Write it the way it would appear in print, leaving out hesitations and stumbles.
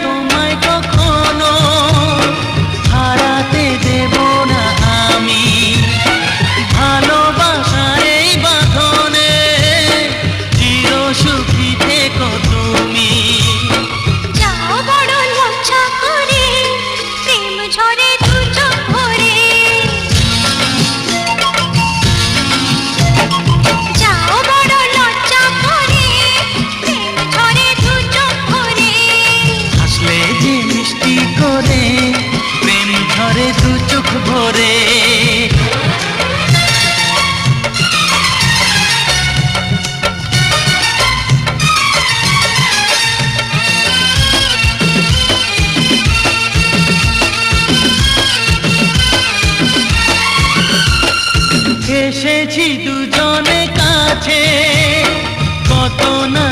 তোমায় কখনো হারাতে দেব না আমি। ভালোবাসার এই বাঁধনে চির সুখী থেকো তুমি। যাও বড় লজ্জা করে, প্রেম ঝরে দু চোখ ভরে। যাও বড় লজ্জা করে, প্রেম ঝরে দু চোখ ভরে। হাসলে যে মিষ্টি করে প্রেম ঝরে দু চোখ ভরে। এসেছি দুজনে কাছে, কত না